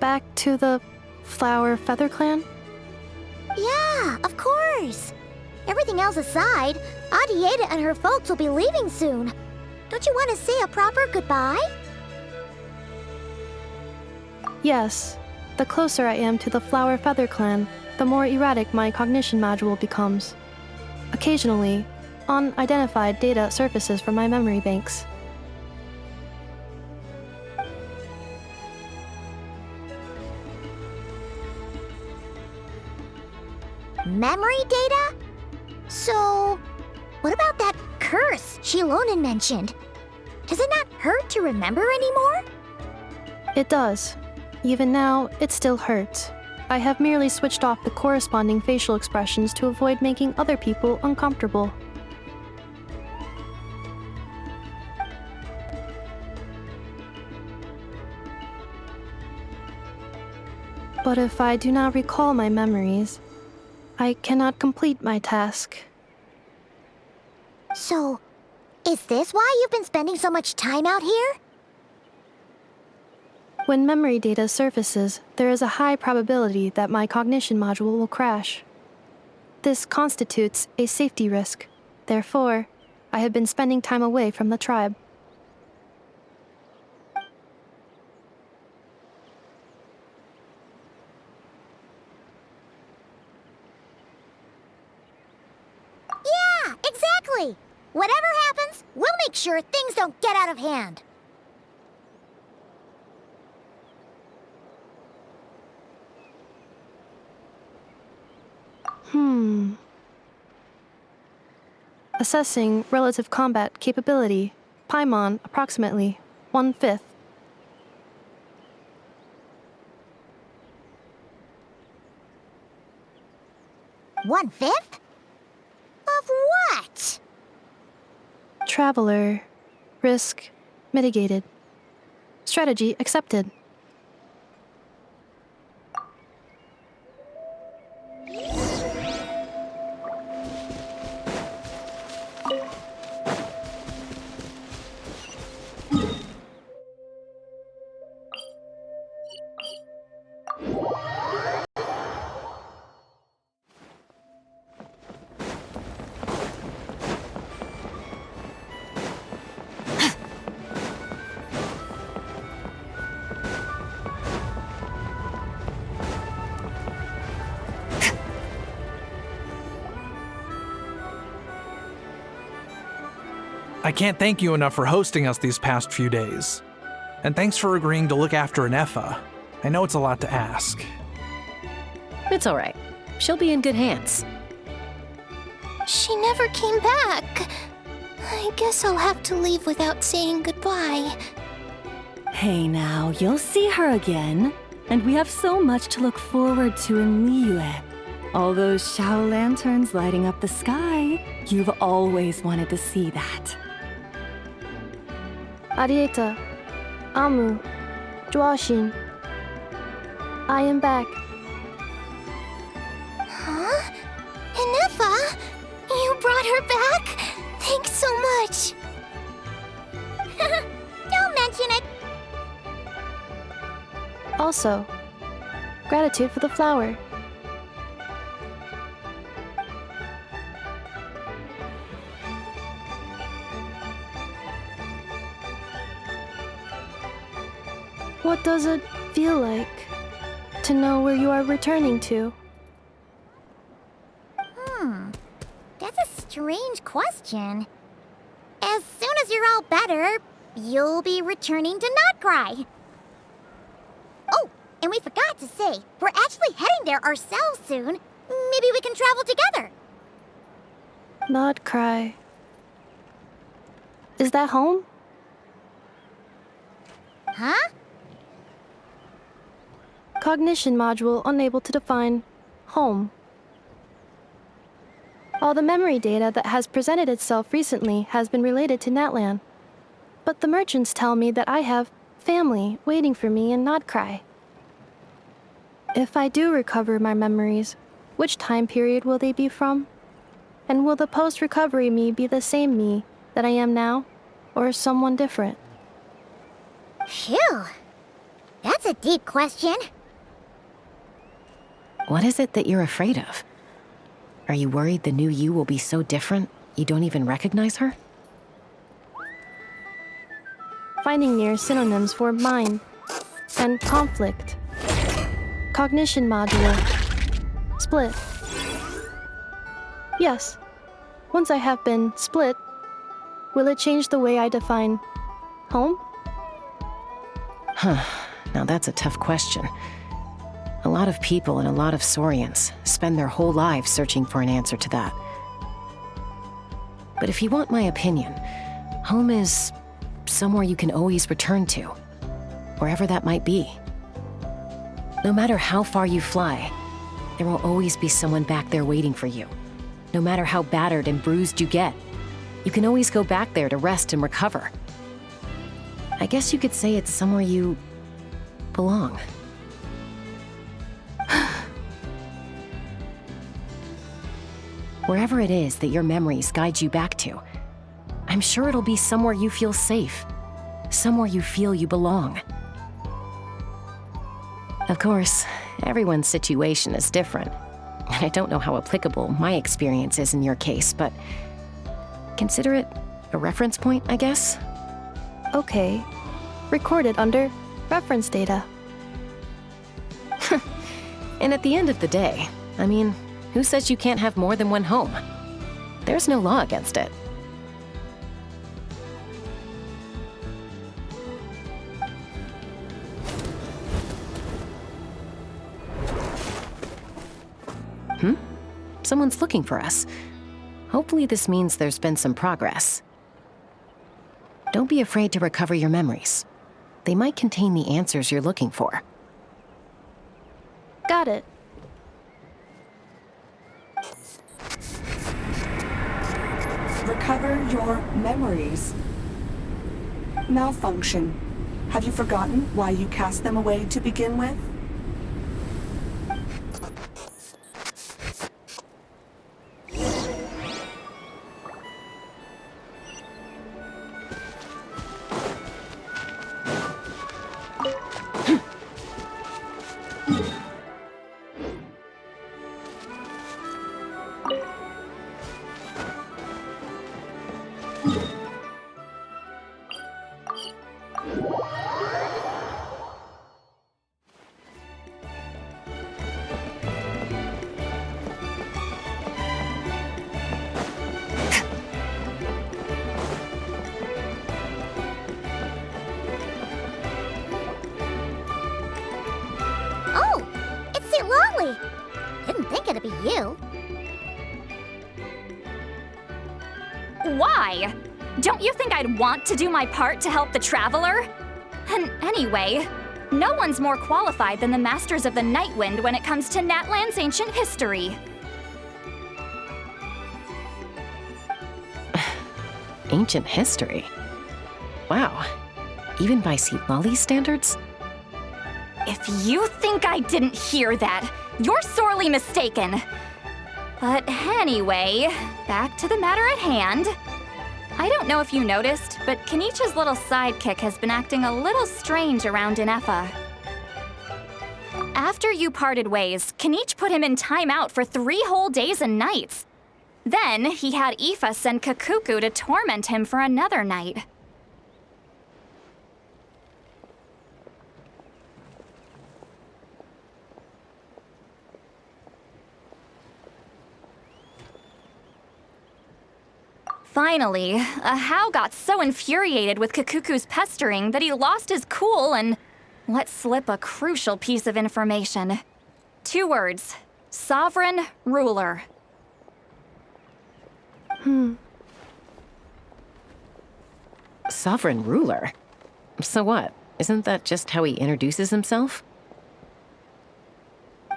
Back to the Flower Feather Clan? Yeah, of course. Everything else aside, Adieta and her folks will be leaving soon. Don't you want to say a proper goodbye? Yes. The closer I am to the Flower Feather Clan, the more erratic my cognition module becomes. Occasionally, unidentified data surfaces from my memory banks. Memory data? So, what about that curse Shilonen mentioned? Does it not hurt to remember anymore? It does. Even now, it still hurts. I have merely switched off the corresponding facial expressions to avoid making other people uncomfortable. But if I do not recall my memories, I cannot complete my task. So, is this why you've been spending so much time out here? When memory data surfaces, there is a high probability that my cognition module will crash. This constitutes a safety risk. Therefore, I have been spending time away from the tribe. Yeah, exactly! Whatever happens, we'll make sure things don't get out of hand. Assessing relative combat capability. Paimon, approximately 1/5. One-fifth? Of what? Traveler. Risk mitigated. Strategy accepted. I can't thank you enough for hosting us these past few days. And thanks for agreeing to look after Ineffa. I know it's a lot to ask. It's all right. She'll be in good hands. She never came back. I guess I'll have to leave without saying goodbye. Hey now, you'll see her again. And we have so much to look forward to in Liyue. All those Shao lanterns lighting up the sky. You've always wanted to see that. Arieta, Amu, Joashin. I am back. Huh? Ineffa? You brought her back? Thanks so much. Don't mention it. Also, gratitude for the flower. What does it feel like to know where you are returning to? That's a strange question. As soon as you're all better, you'll be returning to Notcry. Oh, and we forgot to say, we're actually heading there ourselves soon. Maybe we can travel together. Not cry. Is that home? Huh? Cognition module unable to define home. All the memory data that has presented itself recently has been related to Natlan. But the merchants tell me that I have family waiting for me in Notcry. If I do recover my memories, which time period will they be from? And will the post-recovery me be the same me that I am now, or someone different? Phew. That's a deep question. What is it that you're afraid of? Are you worried the new you will be so different you don't even recognize her? Finding near synonyms for mind and conflict. Cognition module. Split. Yes. Once I have been split, will it change the way I define home? Huh. Now that's a tough question. A lot of people and a lot of Saurians spend their whole lives searching for an answer to that. But if you want my opinion, home is somewhere you can always return to, wherever that might be. No matter how far you fly, there will always be someone back there waiting for you. No matter how battered and bruised you get, you can always go back there to rest and recover. I guess you could say it's somewhere you belong. Wherever it is that your memories guide you back to, I'm sure it'll be somewhere you feel safe, somewhere you feel you belong. Of course, everyone's situation is different, and I don't know how applicable my experience is in your case, but consider it a reference point, I guess? Okay. Recorded under reference data. And at the end of the day, I mean, who says you can't have more than one home? There's no law against it. Someone's looking for us. Hopefully this means there's been some progress. Don't be afraid to recover your memories. They might contain the answers you're looking for. Got it. Recover your memories. Malfunction. Have you forgotten why you cast them away to begin with? be you. Why? Don't you think I'd want to do my part to help the Traveler? And anyway, no one's more qualified than the Masters of the Nightwind when it comes to Natlan's ancient history. Ancient history? Wow. Even by Seatlolly standards? If you think I didn't hear that, you're sorely mistaken. But anyway, back to the matter at hand. I don't know if you noticed, but Kenichi's little sidekick has been acting a little strange around Inefa. After you parted ways, Kenichi put him in timeout for 3 whole days and nights. Then he had Aoife send Kakuku to torment him for another night. Finally, Ahau got so infuriated with Kakuku's pestering that he lost his cool and let slip a crucial piece of information. 2 words: sovereign ruler. Sovereign ruler? So what? Isn't that just how he introduces himself?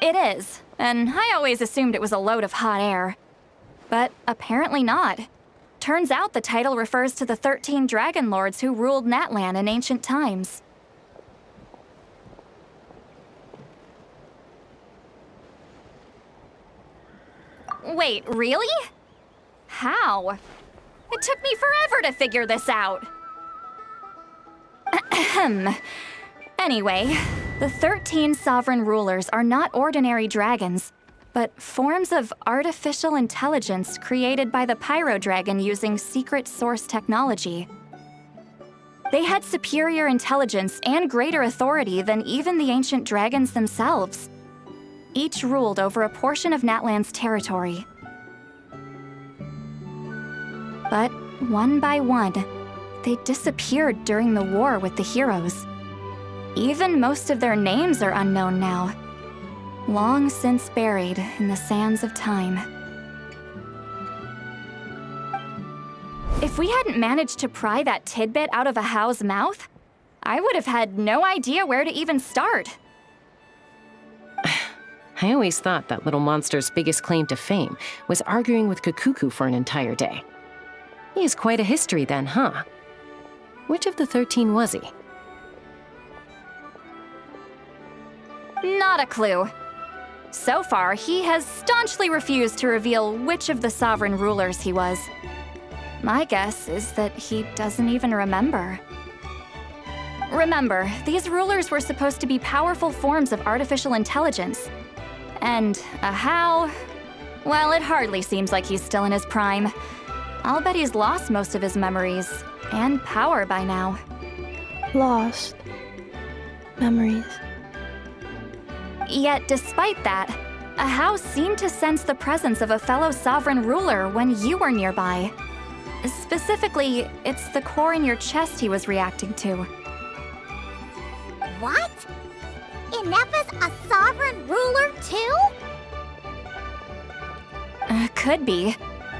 It is, and I always assumed it was a load of hot air. But apparently not. Turns out the title refers to the 13 dragon lords who ruled Natlan in ancient times. Wait, really? How? It took me forever to figure this out. Anyway, the 13 sovereign rulers are not ordinary dragons, but forms of artificial intelligence created by the Pyro Dragon using secret source technology. They had superior intelligence and greater authority than even the ancient dragons themselves. Each ruled over a portion of Natlan's territory. But one by one, they disappeared during the war with the heroes. Even most of their names are unknown now, long since buried in the sands of time. If we hadn't managed to pry that tidbit out of Ahau's mouth, I would have had no idea where to even start. I always thought that little monster's biggest claim to fame was arguing with Kakuku for an entire day. He has quite a history then, huh? Which of the 13 was he? Not a clue. So far, he has staunchly refused to reveal which of the sovereign rulers he was. My guess is that he doesn't even remember. Remember, these rulers were supposed to be powerful forms of artificial intelligence. And Ahau, well, it hardly seems like he's still in his prime. I'll bet he's lost most of his memories and power by now. Lost memories. Yet, despite that, Ahau seemed to sense the presence of a fellow sovereign ruler when you were nearby. Specifically, it's the core in your chest he was reacting to. What? Inefa's a sovereign ruler too? Could be.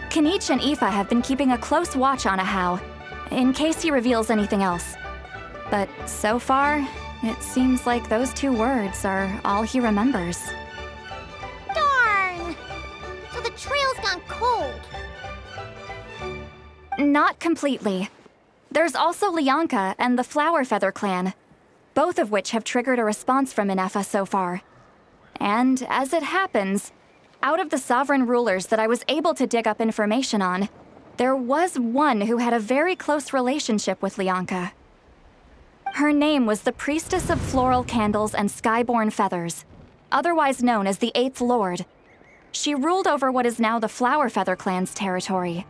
Kenichi and Aoife have been keeping a close watch on Ahau, in case he reveals anything else. But so far, it seems like those 2 words are all he remembers. Darn! So the trail's gone cold. Not completely. There's also Lianka and the Flower Feather clan, both of which have triggered a response from Inefa so far. And as it happens, out of the sovereign rulers that I was able to dig up information on, there was one who had a very close relationship with Lianka. Her name was the Priestess of Floral Candles and Skyborn Feathers, otherwise known as the 8th Lord. She ruled over what is now the Flower Feather clan's territory.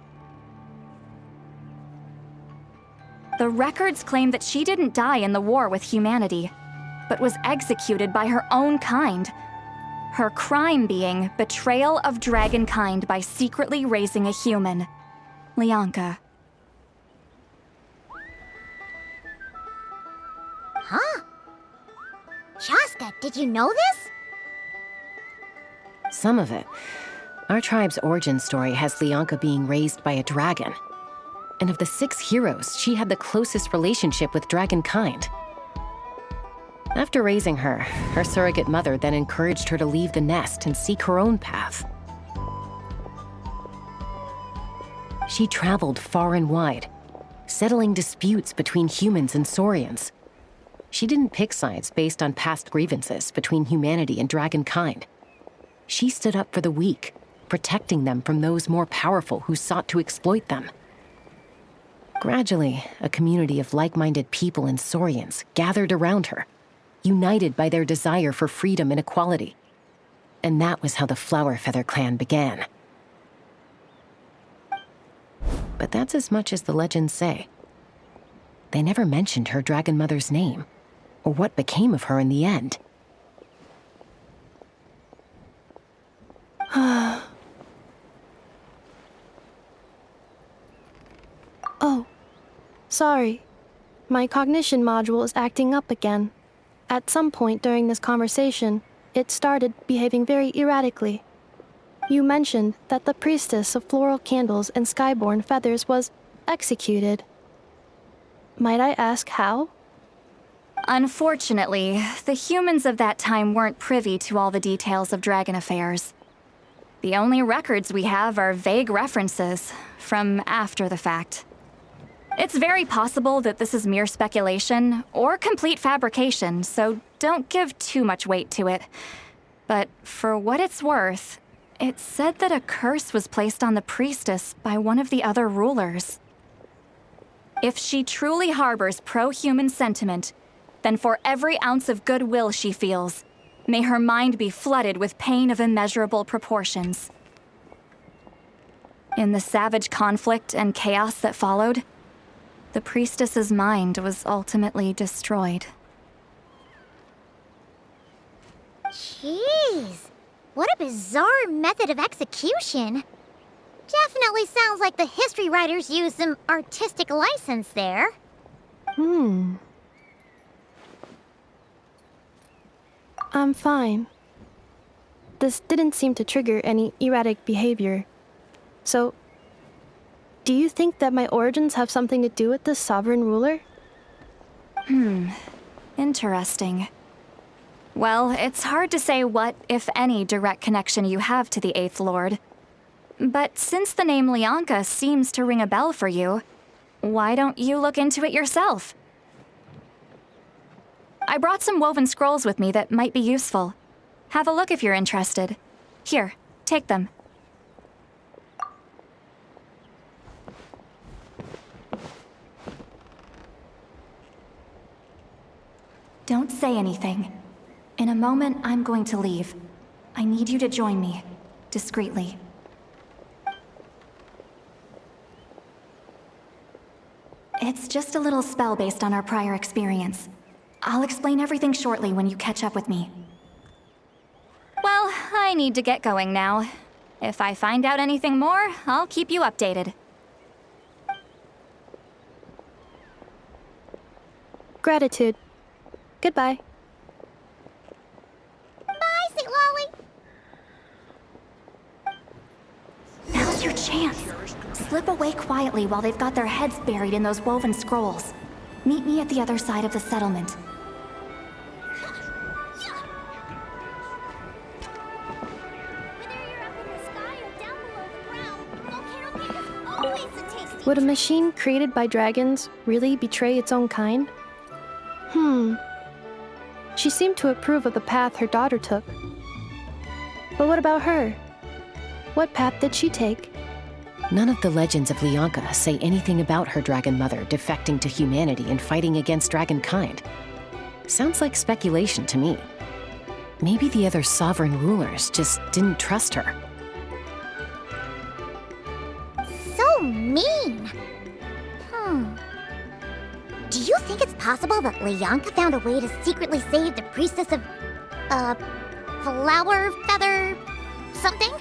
The records claim that she didn't die in the war with humanity, but was executed by her own kind. Her crime being betrayal of dragonkind by secretly raising a human, Lianka. Huh? Shaska, did you know this? Some of it. Our tribe's origin story has Lianka being raised by a dragon. And of the 6 heroes, she had the closest relationship with dragonkind. After raising her, her surrogate mother then encouraged her to leave the nest and seek her own path. She traveled far and wide, settling disputes between humans and Saurians. She didn't pick sides based on past grievances between humanity and dragonkind. She stood up for the weak, protecting them from those more powerful who sought to exploit them. Gradually, a community of like-minded people and Saurians gathered around her, united by their desire for freedom and equality. And that was how the Flower Feather clan began. But that's as much as the legends say. They never mentioned her dragon mother's name, or what became of her in the end. Oh, sorry. My cognition module is acting up again. At some point during this conversation, it started behaving very erratically. You mentioned that the priestess of floral candles and skyborn feathers was executed. Might I ask how? Unfortunately, the humans of that time weren't privy to all the details of dragon affairs. The only records we have are vague references from after the fact. It's very possible that this is mere speculation or complete fabrication, so don't give too much weight to it. But for what it's worth, it's said that a curse was placed on the priestess by one of the other rulers. If she truly harbors pro-human sentiment, then for every ounce of goodwill she feels, may her mind be flooded with pain of immeasurable proportions. In the savage conflict and chaos that followed, the priestess's mind was ultimately destroyed. Jeez, what a bizarre method of execution. Definitely sounds like the history writers used some artistic license there. I'm fine. This didn't seem to trigger any erratic behavior. So, do you think that my origins have something to do with this sovereign ruler? Interesting. Well, it's hard to say what, if any, direct connection you have to the Eighth Lord. But since the name Lianka seems to ring a bell for you, why don't you look into it yourself? I brought some woven scrolls with me that might be useful. Have a look if you're interested. Here, take them. Don't say anything. In a moment, I'm going to leave. I need you to join me, discreetly. It's just a little spell based on our prior experience. I'll explain everything shortly when you catch up with me. Well, I need to get going now. If I find out anything more, I'll keep you updated. Gratitude. Goodbye. Bye, Sweet Lolly. Now's your chance. Slip away quietly while they've got their heads buried in those woven scrolls. Meet me at the other side of the settlement. Would a machine created by dragons really betray its own kind? She seemed to approve of the path her daughter took. But what about her? What path did she take? None of the legends of Lianka say anything about her dragon mother defecting to humanity and fighting against dragonkind. Sounds like speculation to me. Maybe the other sovereign rulers just didn't trust her. So mean. Do you think it's possible that Lianka found a way to secretly save the priestess of, flower feather something?